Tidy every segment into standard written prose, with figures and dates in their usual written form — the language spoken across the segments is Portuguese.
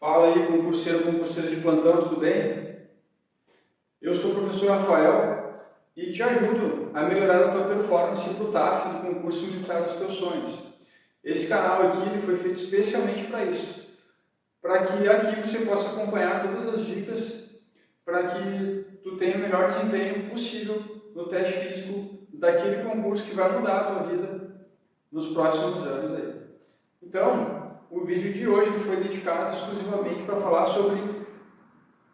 Fala aí, concurseiro de plantão, tudo bem? Eu sou o professor Rafael e te ajudo a melhorar a tua performance para o TAF do concurso militar dos teus sonhos. Esse canal aqui ele foi feito especialmente para isso, para que aqui você possa acompanhar todas as dicas para que tu tenha o melhor desempenho possível no teste físico daquele concurso que vai mudar a tua vida nos próximos anos aí. Então, o vídeo de hoje foi dedicado exclusivamente para falar sobre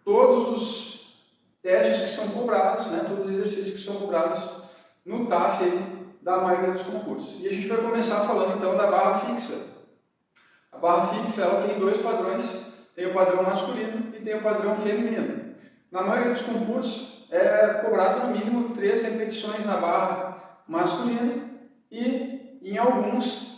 todos os testes que são cobrados, todos os exercícios que são cobrados no TAF da maioria dos concursos. E a gente vai começar falando então da barra fixa. A barra fixa ela tem dois padrões, tem o padrão masculino e tem o padrão feminino. Na maioria dos concursos é cobrado no mínimo 3 repetições na barra masculina e em alguns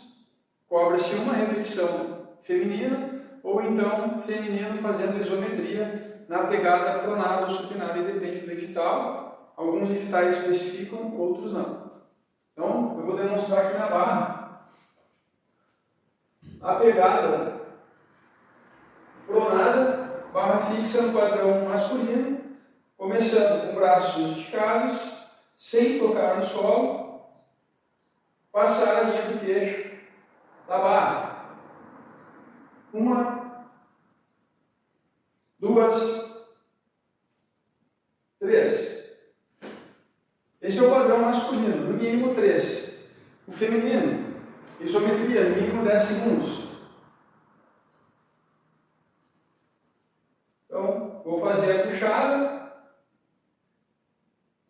cobra-se uma repetição feminina ou então feminino fazendo isometria na pegada pronada ou supinada e depende do edital. Alguns editais especificam, outros não. Então, eu vou demonstrar aqui na barra a pegada pronada, barra fixa no padrão masculino, começando com braços esticados, sem tocar no solo, passar a linha do queixo da barra. 1, 2, 3. Esse é o padrão masculino, no mínimo 3. O feminino, isometria, no mínimo 10 segundos. Então, vou fazer a puxada.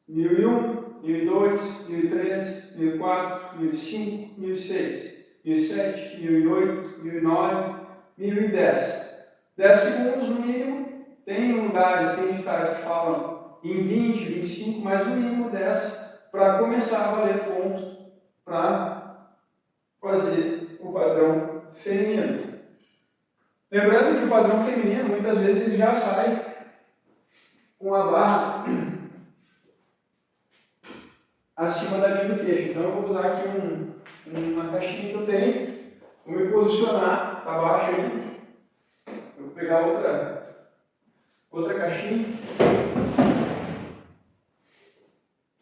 1001, 1002, 1003, 1004, 1005, 1006. 1007, 1008, 1009, 1010. 10 segundos no mínimo. Tem lugares, tem editais que falam em 20, 25, mas no mínimo 10 para começar a valer ponto para fazer o padrão feminino. Lembrando que o padrão feminino muitas vezes ele já sai com a barra acima da linha do queixo. Então eu vou usar aqui uma caixinha que eu tenho, vou me posicionar abaixo aí, eu vou pegar outra caixinha,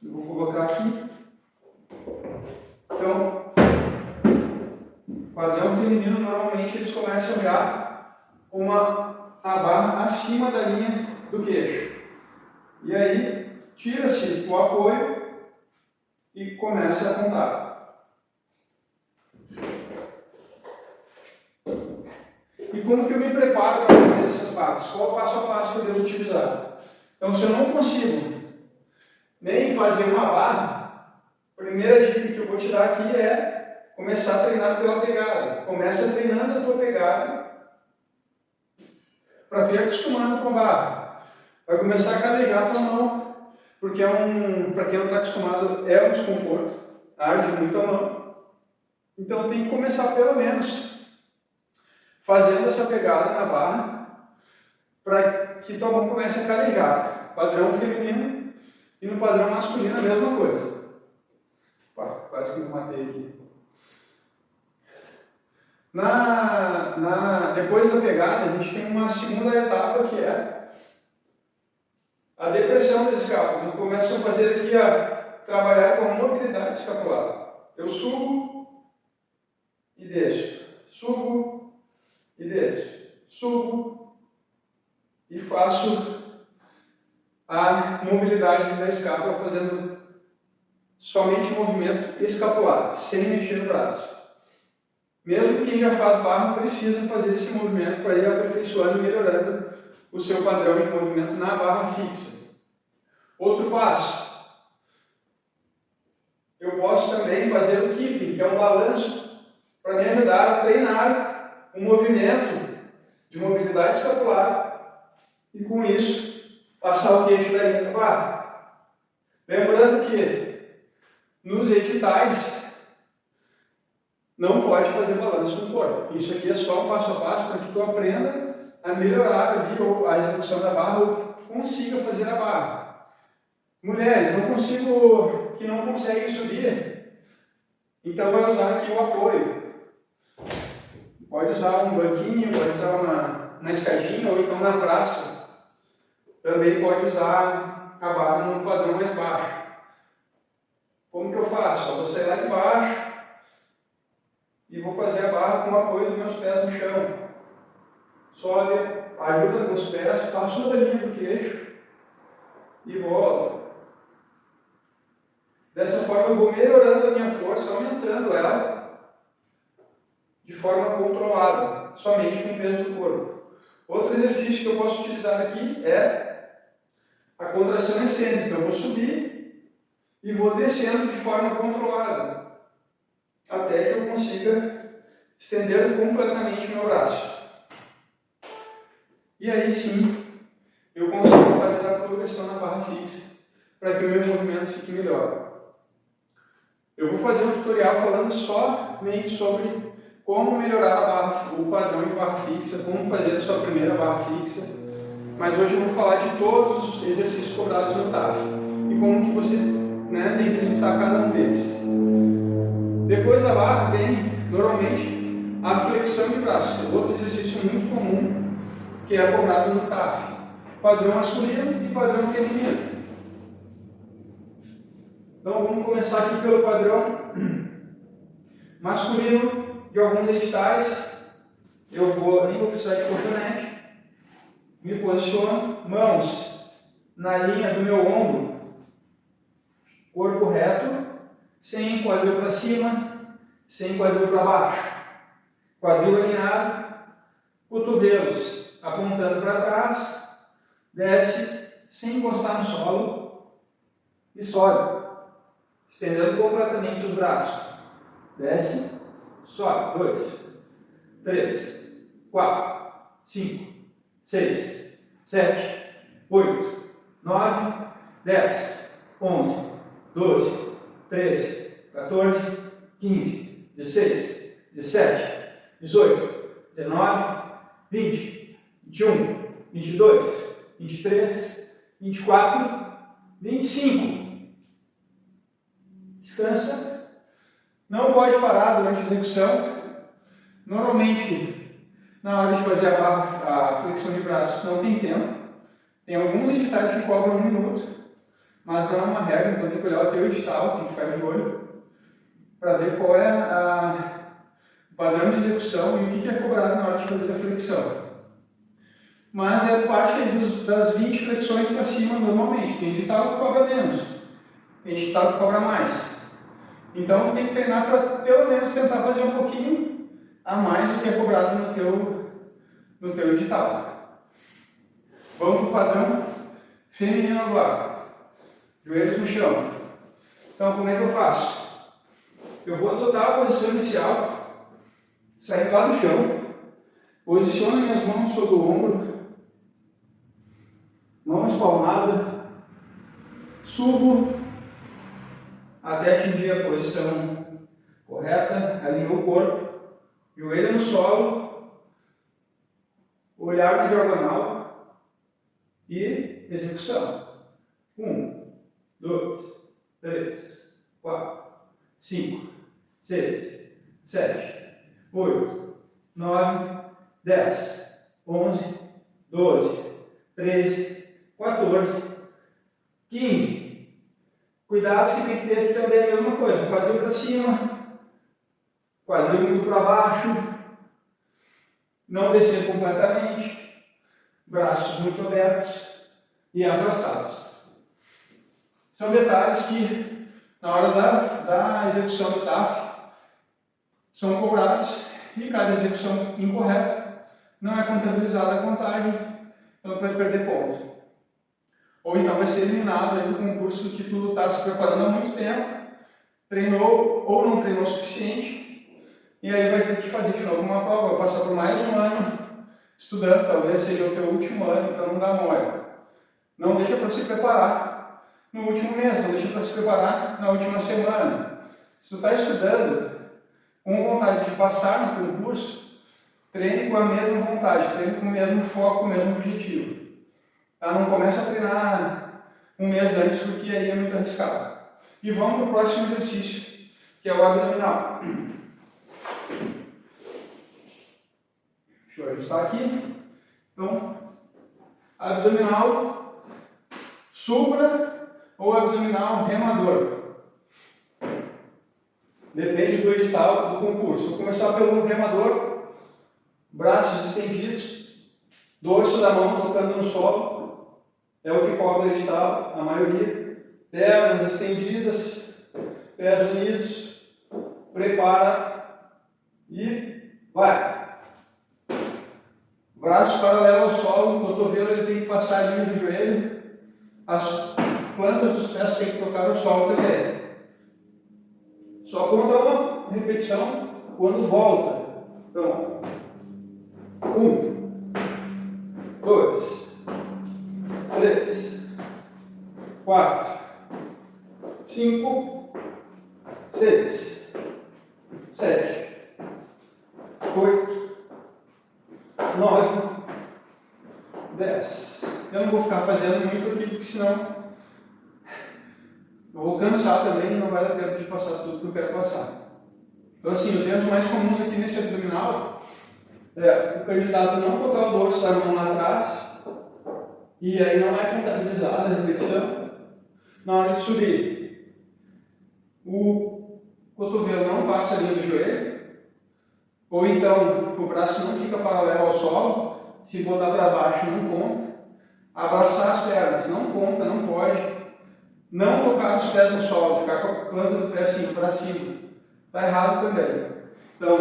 eu vou colocar aqui. Então, padrão feminino normalmente eles começam já com a barra acima da linha do queixo. E aí, tira-se o apoio e começa a contar. E como que eu me preparo para fazer essas barras? Qual o passo a passo que eu devo utilizar? Então, se eu não consigo nem fazer uma barra, a primeira dica que eu vou te dar aqui é começar a treinar pela pegada. Começa treinando a tua pegada para vir acostumando com a barra. Vai começar a calejar a tua mão, porque para quem não está acostumado, é um desconforto, arde muito a mão. Então tem que começar pelo menos fazendo essa pegada na barra para que tua mão comece a calejar. Padrão feminino e no padrão masculino a mesma coisa. Quase que eu matei aqui. Depois da pegada, a gente tem uma segunda etapa que é a depressão das escápulas. Eu começo a fazer aqui trabalhar com a mobilidade escapular. Eu subo e desço. Subo e desço. Subo e faço a mobilidade da escápula fazendo somente movimento escapular, sem mexer no braço. Mesmo quem já faz barra precisa fazer esse movimento para ir aperfeiçoando e melhorando o seu padrão de movimento na barra fixa. Outro passo. Eu posso também fazer o keeping, que é um balanço, para me ajudar a treinar um movimento de mobilidade escapular e com isso passar o queixo da linha da barra. Lembrando que nos editais não pode fazer balanço no corpo. Isso aqui é só um passo a passo para que tu aprenda a melhorar ali a execução da barra ou consiga fazer a barra. Mulheres, que não conseguem subir, então vai usar aqui o apoio. Pode usar um banquinho, pode usar na escadinha ou então na praça, também pode usar a barra num padrão mais baixo. Como que eu faço? Eu vou sair lá de baixo e vou fazer a barra com o apoio dos meus pés no chão. Sobe, ajuda com os pés, passo da linha do queixo e volto. Dessa forma eu vou melhorando a minha força, aumentando ela de forma controlada, somente com o peso do corpo. Outro exercício que eu posso utilizar aqui é a contração excêntrica. Então eu vou subir e vou descendo de forma controlada, até que eu consiga estender completamente o meu braço. E aí sim, eu consigo fazer a progressão na barra fixa, para que o meu movimento fique melhor. Eu vou fazer um tutorial falando somente sobre como melhorar a barra, o padrão de barra fixa, como fazer a sua primeira barra fixa, mas hoje eu vou falar de todos os exercícios cobrados no TAF e como que você tem que executar cada um deles. Depois da barra tem, normalmente, a flexão de braços, outro exercício muito comum que é cobrado no TAF, padrão masculino e padrão feminino. Então vamos começar aqui pelo padrão masculino de alguns editais. Eu nem vou precisar de colchonete, me posiciono, mãos na linha do meu ombro, corpo reto, sem quadril para cima, sem quadril para baixo, quadril alinhado, cotovelos apontando para trás, desce sem encostar no solo e sobe, estendendo completamente os braços. Desce, sobe. 2, 3, 4, 5, 6, 7, 8, 9, 10, 11, 12, 13, 14, 15, 16, 17, 18, 19, 20, 21, 22, 23, 24, 25. Descansa. Não pode parar durante a execução. Normalmente, na hora de fazer a flexão de braços, não tem tempo. Tem alguns editais que cobram 1 minuto, mas não é uma regra, então tem que olhar o teu edital, tem que ficar de olho para ver qual é o padrão de execução e o que é cobrado na hora de fazer a flexão. Mas é parte das 20 flexões para cima normalmente. Tem edital que cobra menos, tem edital que cobra mais. Então tem que treinar para pelo menos tentar fazer um pouquinho a mais do que é cobrado no teu edital. Vamos para o padrão feminino agora. Joelhos no chão. Então como é que eu faço? Eu vou adotar a posição inicial, sair lá do chão, posiciono minhas mãos sobre o ombro, mão espalmada, subo até atingir a posição correta, alinho o corpo, joelho no solo, olhar na diagonal e execução. 1, 2, 3, 4, 5, 6, 7, 8, 9, 10, 11, 12, 13, 14, 15. Cuidados que tem que ter aqui também é a mesma coisa. Quadril para cima, quadril muito para baixo, não descer completamente, braços muito abertos e afastados. São detalhes que, na hora da execução do TAF, são cobrados e cada execução incorreta não é contabilizada a contagem, então tu vai perder ponto. Ou então vai ser eliminado aí do concurso que tu está se preparando há muito tempo, treinou ou não treinou o suficiente, e aí vai ter que fazer de novo uma prova, vai passar por mais um ano estudando, talvez seja o teu último ano, então não dá mole. Não deixa para se preparar no último mês, não deixa para se preparar na última semana. Se tu está estudando com vontade de passar no concurso, treine com a mesma vontade, treine com o mesmo foco, com o mesmo objetivo. Tá? Não começa a treinar um mês antes, porque aí é muito arriscado. E vamos para o próximo exercício, que é o abdominal. Deixa eu ajustar aqui. Então, abdominal supra ou abdominal remador. Depende do edital do concurso. Vou começar pelo remador, braços estendidos, dorso da mão tocando no solo, é o que cobre o edital, a maioria. Pernas estendidas, pés unidos, prepara e vai. Braço paralelo ao solo, o cotovelo ele tem que passar a linha do joelho, as plantas dos pés têm que tocar no solo também. Só conta uma repetição quando volta. Então, 1, 2, 3, 4, 5, 6, 7, 8, 9, 10. Eu não vou ficar fazendo muito aqui, porque senão eu vou cansar também e não vai dar tempo de passar tudo que eu quero passar. Então, assim, os erros mais comuns aqui nesse abdominal é o candidato não botar o dorso da mão lá atrás, e aí não é contabilizada a reflexão. Na hora de subir, o cotovelo não passa a linha do joelho, ou então o braço não fica paralelo ao solo, se botar para baixo não conta. Abraçar as pernas não conta, não pode. Não tocar os pés no solo, ficar com a planta do pé assim para cima, está errado também. Então,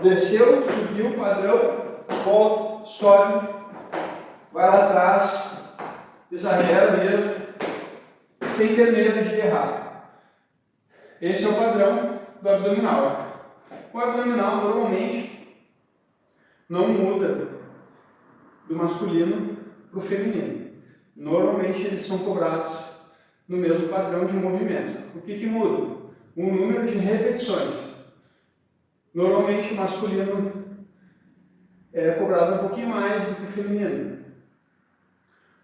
desceu, subiu, padrão, volta, sobe, vai lá atrás, exagera mesmo, sem ter medo de errar. Esse é o padrão do abdominal. O abdominal normalmente não muda do masculino para o feminino. Normalmente eles são cobrados no mesmo padrão de movimento. O que muda? O número de repetições. Normalmente o masculino é cobrado um pouquinho mais do que o feminino.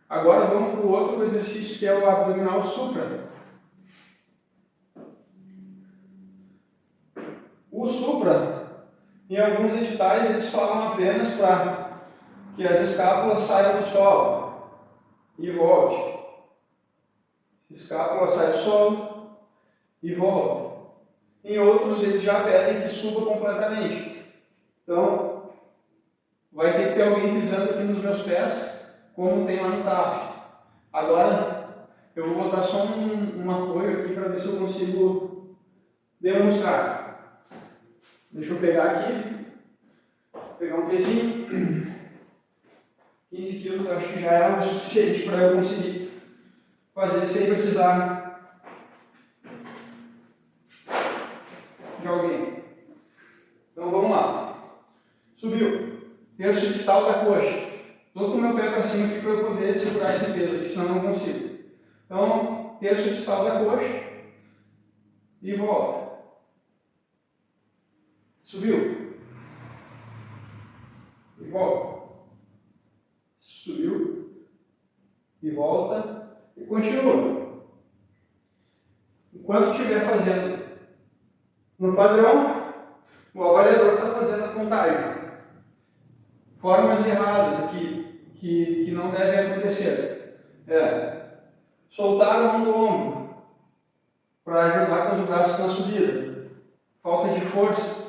Agora vamos para o outro exercício, que é o abdominal supra. O supra, em alguns editais, eles falam apenas para que as escápulas saiam do solo e volte. Escápula sai do solo e volta. Em outros, eles já pedem que suba completamente. Então, vai ter que ter alguém pisando aqui nos meus pés, como tem lá no TAF. Agora, eu vou botar só um apoio aqui para ver se eu consigo demonstrar. Deixa eu pegar aqui. Vou pegar um pezinho. 15 quilos, acho que já é o suficiente para eu conseguir fazer sem precisar de alguém. Então vamos lá. Subiu. Terço distal da coxa. Estou com o meu pé para cima aqui para eu poder segurar esse peso, porque senão eu não consigo. Então, terço distal da coxa e volta. Subiu. E volta. Subiu. E volta. E continua. Enquanto estiver fazendo no padrão, o avaliador está fazendo a contagem. Formas erradas aqui, que não devem acontecer. Soltar a mão do ombro para ajudar com os braços na subida. Falta de força.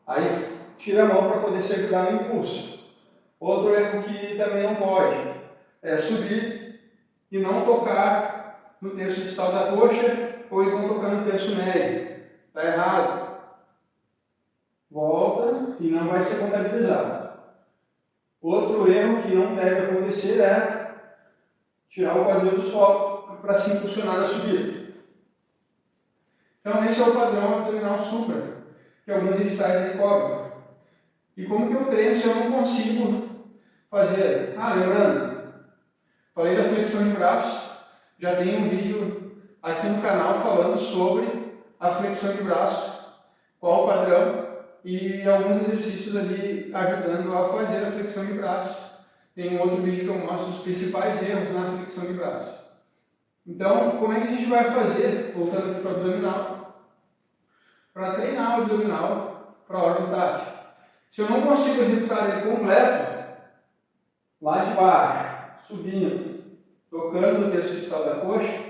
Aí tira a mão para poder se ajudar no impulso. Outro erro que também não pode é subir e não tocar no terço distal da coxa, ou então tocar no terço médio. Está errado. Volta e não vai ser contabilizado. Outro erro que não deve acontecer é tirar o quadril do solo para se impulsionar a subida. Então esse é o padrão abdominal supra, que alguns editais cobram. E como que eu treino se eu não consigo fazer? Lembrando, falei da flexão de braços, já tem um vídeo aqui no canal falando sobre a flexão de braços, qual o padrão, e alguns exercícios ali ajudando a fazer a flexão de braços. Tem um outro vídeo que eu mostro os principais erros na flexão de braços. Então, como é que a gente vai fazer, voltando aqui para o abdominal, para treinar o abdominal para a hora do TAF? Se eu não consigo executar ele completo, lá de baixo, subindo, tocando no terço distal da coxa,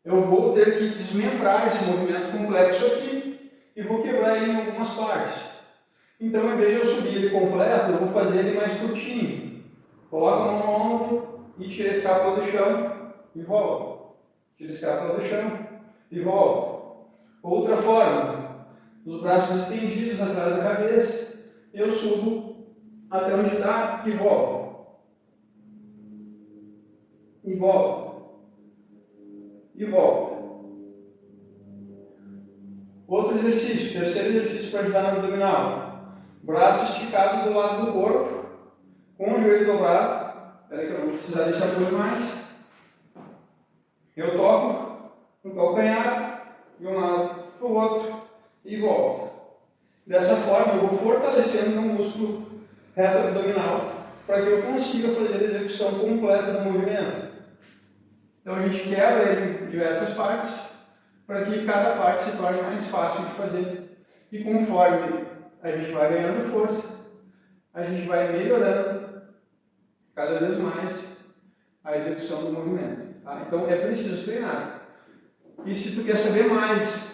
eu vou ter que desmembrar esse movimento complexo aqui e vou quebrar ele em algumas partes. Então, em vez de eu subir ele completo, eu vou fazer ele mais curtinho. Coloco a mão no ombro e tiro a escápula do chão e volto. Tiro a escápula do chão e volto. Outra forma, os braços estendidos atrás da cabeça, eu subo até onde dá e volto. E volto. E volto. Outro exercício, terceiro exercício para ajudar no abdominal. Braço esticado do lado do corpo, com o joelho dobrado. Espera aí que eu não vou precisar desse apoio mais. Eu toco no calcanhar, de um lado para o outro e volto. Dessa forma eu vou fortalecendo meu músculo reto abdominal para que eu consiga fazer a execução completa do movimento. Então a gente quebra ele em diversas partes para que cada parte se torne mais fácil de fazer. E conforme a gente vai ganhando força, a gente vai melhorando cada vez mais a execução do movimento. Tá? Então é preciso treinar. E se tu quer saber mais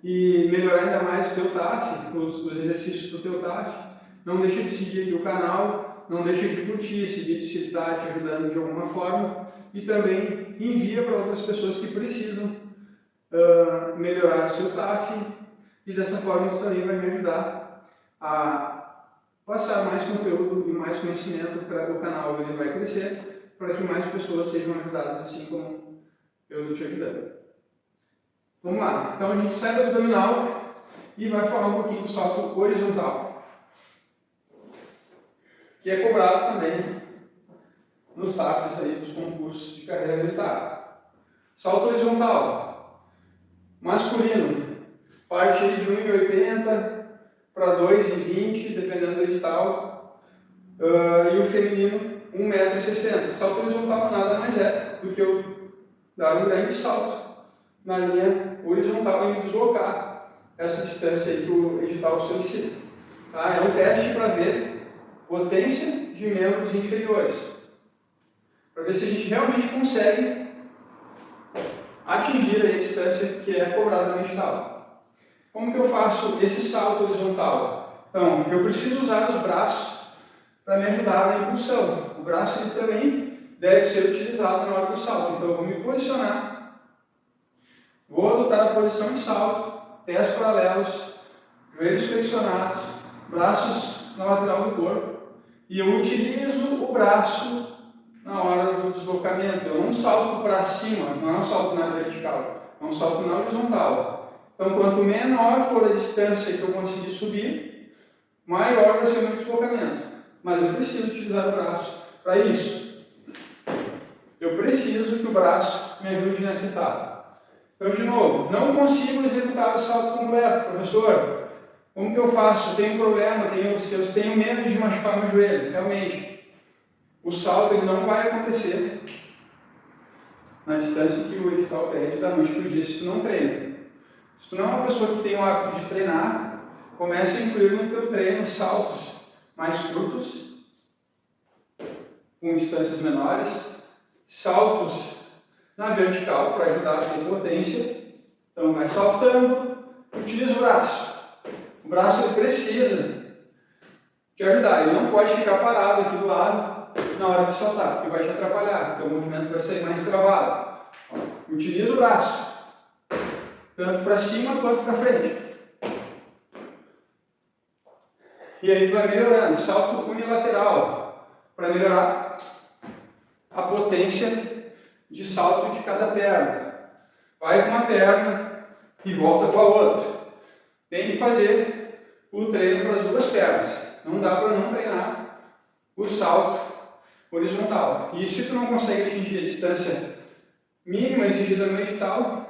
e melhorar ainda mais o teu TAF, os exercícios do teu TAF, não deixa de seguir aqui o canal, não deixa de curtir esse vídeo se ele está te ajudando de alguma forma e também envia para outras pessoas que precisam melhorar o seu TAF e dessa forma isso também vai me ajudar a passar mais conteúdo e mais conhecimento para o canal, ele vai crescer para que mais pessoas sejam ajudadas assim como eu estou te ajudando. Vamos lá, então a gente sai do abdominal e vai falar um pouquinho do salto horizontal, que é cobrado também nos TAFs aí dos concursos de carreira militar. Salto horizontal, masculino, parte aí de 1,80 para 2,20, dependendo do edital, e o feminino 1,60 m. Salto horizontal nada mais é do que eu dar um grande salto na linha horizontal e me deslocar essa distância aí que o edital solicita. Tá? É um teste para ver potência de membros inferiores, para ver se a gente realmente consegue atingir a distância que é cobrada no edital. Como que eu faço esse salto horizontal? Então, eu preciso usar os braços para me ajudar na impulsão. O braço ele também deve ser utilizado na hora do salto. Então, eu vou me posicionar, vou adotar a posição de salto, pés paralelos, joelhos flexionados, braços na lateral do corpo, e eu utilizo o braço na hora do deslocamento. Eu não salto para cima, não é um salto na vertical, é um salto na horizontal. Então, quanto menor for a distância que eu conseguir subir, maior vai ser o meu deslocamento. Mas eu preciso utilizar o braço para isso. Eu preciso que o braço me ajude nessa etapa. Então, de novo, não consigo executar o salto completo, professor. Como que eu faço? Eu tenho um problema, eu tenho medo de machucar meu joelho. Realmente, o salto ele não vai acontecer na distância que o edital pede da noite para o dia se tu não treina. Se tu não é uma pessoa que tem o hábito de treinar, comece a incluir no teu treino saltos mais curtos, com distâncias menores, saltos na vertical para ajudar a ter potência. Então vai saltando, utiliza o braço. O braço ele precisa te ajudar, ele não pode ficar parado aqui do lado na hora de saltar, porque vai te atrapalhar, porque o movimento vai sair mais travado. Utiliza o braço, tanto para cima quanto para frente. E aí tu vai melhorando, salto unilateral, para melhorar a potência de salto de cada perna. Vai com uma perna e volta com a outra. Tem que fazer o treino para as duas pernas. Não dá para não treinar o salto horizontal. E se tu não consegue atingir a distância mínima exigida no edital,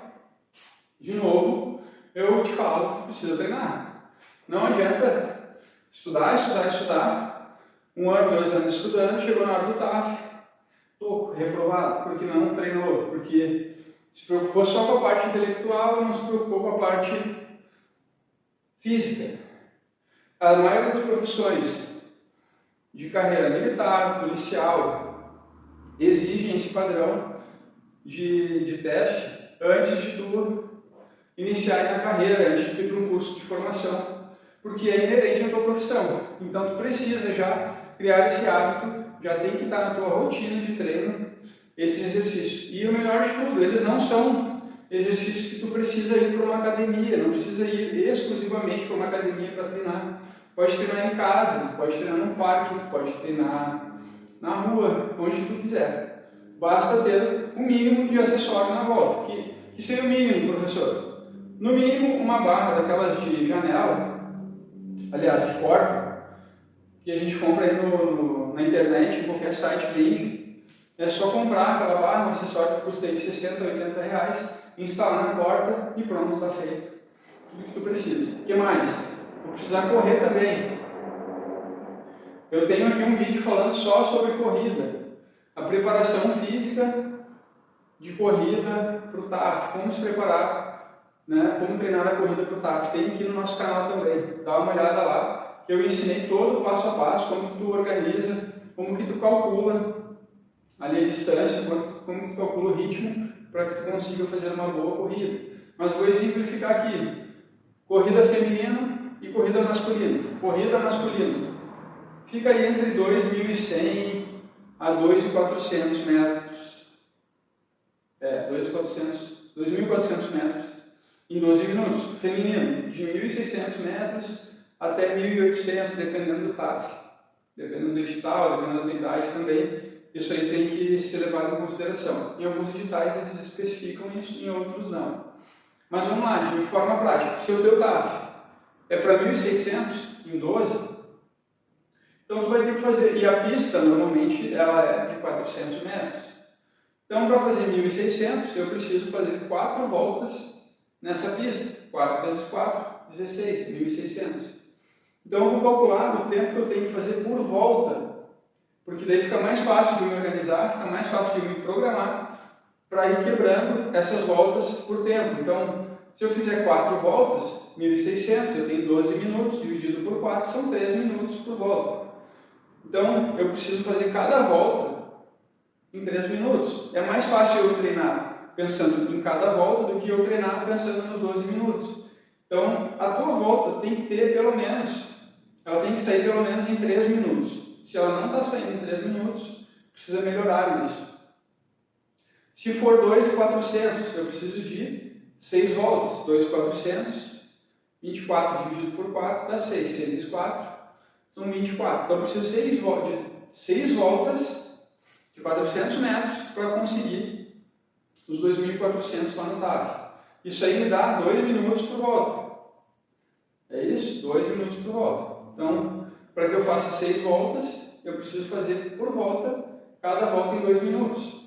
de novo, eu te falo que tu precisa treinar. Não adianta estudar, 1 ano, 2 anos estudando, chegou na hora do TAF, estou reprovado, porque não treinou, porque se preocupou só com a parte intelectual e não se preocupou com a parte física. A maioria das profissões de carreira militar, policial, exigem esse padrão de teste antes de tu iniciar na carreira, antes de tu ir para um curso de formação, porque é inerente à tua profissão. Então tu precisa já criar esse hábito, já tem que estar na tua rotina de treino esses exercícios. E o melhor de tudo, eles não são exercícios que tu precisa ir para uma academia, não precisa ir exclusivamente para uma academia para treinar. Pode treinar em casa, pode treinar num parque, pode treinar na rua, onde tu quiser. Basta ter o mínimo de acessório na volta. Que seria o mínimo, professor? No mínimo, uma barra daquelas de janela, aliás, de porta, que a gente compra aí na internet, em qualquer site vende. É só comprar aquela barra, um acessório que custa de 60, 80 reais, instalar na porta e pronto, está feito. Tudo que tu precisa. O que mais? Vou precisar correr também. Eu tenho aqui um vídeo falando só sobre corrida. A preparação física de corrida para o TAF. Como se preparar, né? Como treinar a corrida para o TAF. Tem aqui no nosso canal também. Dá uma olhada lá, que eu ensinei todo o passo a passo, como que tu organiza, como que tu calcula ali a distância, como que tu calcula o ritmo para que tu consiga fazer uma boa corrida. Mas vou exemplificar aqui. Corrida feminina e corrida masculina. Corrida masculina fica aí entre 2.100 a 2.400 metros. 2.400 metros em 12 minutos. Feminino, de 1.600 metros até 1.800, dependendo do TAF. Dependendo do edital, dependendo da tua idade também. Isso aí tem que ser levado em consideração. Em alguns editais eles especificam isso, em outros não. Mas vamos lá, de forma prática. Se o teu TAF é para 1.600 em 12, então tu vai ter que fazer, e a pista normalmente ela é de 400 metros. Então para fazer 1.600 eu preciso fazer 4 voltas nessa pista. 4 vezes 4, 16, 1.600. Então eu vou calcular o tempo que eu tenho que fazer por volta, porque daí fica mais fácil de me organizar, fica mais fácil de me programar para ir quebrando essas voltas por tempo. Então, se eu fizer 4 voltas, 1.600, eu tenho 12 minutos, dividido por 4, são 3 minutos por volta. Então, eu preciso fazer cada volta em 3 minutos. É mais fácil eu treinar pensando em cada volta do que eu treinar pensando nos 12 minutos. Então, a tua volta tem que ter pelo menos, ela tem que sair pelo menos em 3 minutos. Se ela não está saindo em 3 minutos, precisa melhorar isso. Se for 2.400, eu preciso de 6 voltas. 2.400, 24 dividido por 4 dá 6. 6 vezes 4 são 24. Então eu preciso de 6 voltas de 400 metros para conseguir os 2.400 lá no TAF. Isso aí me dá 2 minutos por volta. É isso? 2 minutos por volta. Então, para que eu faça 6 voltas, eu preciso fazer por volta, cada volta em 2 minutos.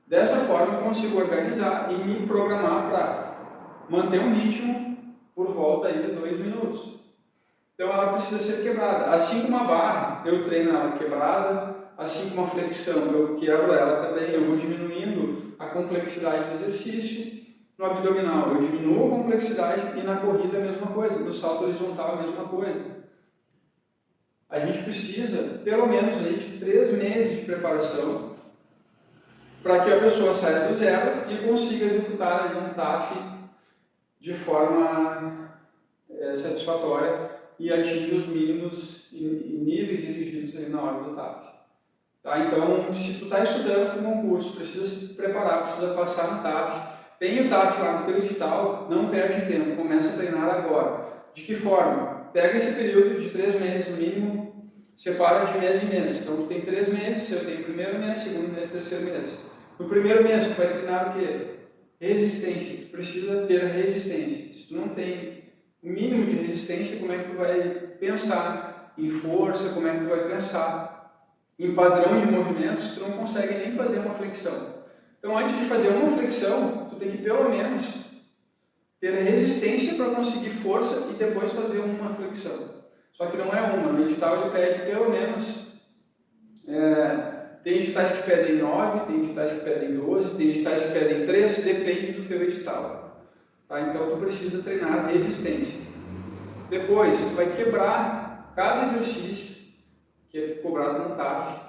Dessa forma eu consigo organizar e me programar para manter um ritmo por volta aí de 2 minutos. Então ela precisa ser quebrada. Assim como a barra, eu treino ela quebrada, assim como a flexão, eu quebro ela também, eu vou diminuindo a complexidade do exercício. No abdominal eu diminuo a complexidade e na corrida a mesma coisa, no salto horizontal a mesma coisa. A gente precisa, pelo menos, aí, de 3 meses de preparação para que a pessoa saia do zero e consiga executar aí um TAF de forma satisfatória e atinja os mínimos níveis exigidos aí na hora do TAF. Tá? Então, se tu está estudando para um concurso, precisa se preparar, precisa passar no TAF, tem o TAF lá no teu edital, não perde tempo, começa a treinar agora. De que forma? Pega esse período de 3 meses no mínimo, separa de mês em mês. Então, tu tem 3 meses, eu tenho primeiro mês, segundo mês, terceiro mês. No primeiro mês, tu vai treinar o quê? Resistência. Tu precisa ter resistência. Se tu não tem o mínimo de resistência, como é que tu vai pensar em força, como é que tu vai pensar em padrão de movimentos, tu não consegue nem fazer uma flexão. Então, antes de fazer uma flexão, tu tem que pelo menos ter resistência para conseguir força e depois fazer uma flexão. Só que não é uma, no edital ele pede pelo menos, tem editais que pedem 9, tem editais que pedem 12, tem editais que pedem 3, depende do teu edital. Tá? Então tu precisa treinar resistência. Depois, tu vai quebrar cada exercício que é cobrado no TAF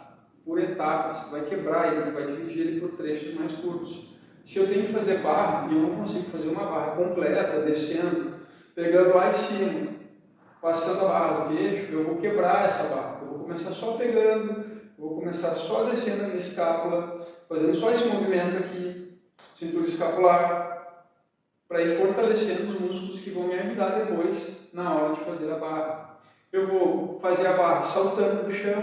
por etapas. Tu vai quebrar ele, tu vai dividir ele por trechos mais curtos. Se eu tenho que fazer barra e eu não consigo fazer uma barra completa, descendo, pegando lá em cima, passando a barra do queixo, eu vou quebrar essa barra. Eu vou começar só pegando, eu vou começar só descendo a minha escápula, fazendo só esse movimento aqui, cintura escapular, para ir fortalecendo os músculos que vão me ajudar depois na hora de fazer a barra. Eu vou fazer a barra saltando do chão,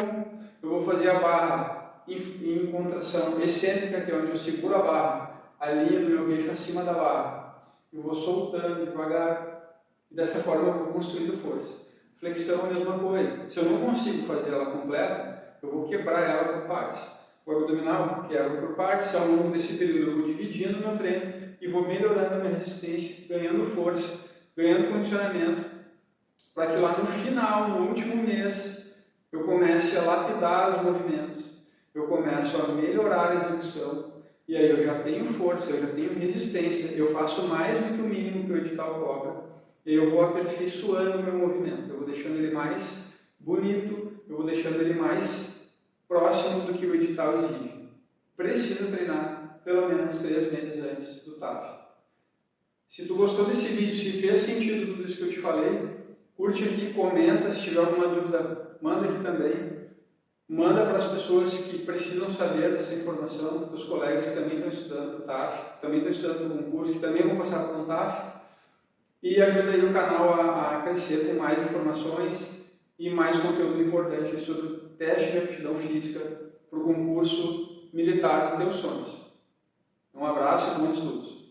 eu vou fazer a barra em contração excêntrica, que é onde eu seguro a barra, a linha do meu queixo acima da barra. Eu vou soltando devagar, e dessa forma eu vou construindo força. Flexão é a mesma coisa. Se eu não consigo fazer ela completa, eu vou quebrar ela por partes. O abdominal, quebro por partes, ao longo desse período eu vou dividindo o meu treino e vou melhorando a minha resistência, ganhando força, ganhando condicionamento, para que lá no final, no último mês, eu comece a lapidar os movimentos, eu começo a melhorar a execução, e aí eu já tenho força, eu já tenho resistência, eu faço mais do que o mínimo que o edital cobra, e eu vou aperfeiçoando o meu movimento, eu vou deixando ele mais bonito, eu vou deixando ele mais próximo do que o edital exige. Precisa treinar pelo menos 3 meses antes do TAF. Se tu gostou desse vídeo, se fez sentido tudo isso que eu te falei, curte aqui, comenta, se tiver alguma dúvida, manda aqui também. Manda para as pessoas que precisam saber dessa informação, dos colegas que também estão estudando o TAF, também estão estudando o concurso, que também vão passar por um TAF. E ajuda aí o canal a crescer com mais informações e mais conteúdo importante sobre o teste de aptidão física para o concurso militar dos teus sonhos. Um abraço e bons estudos.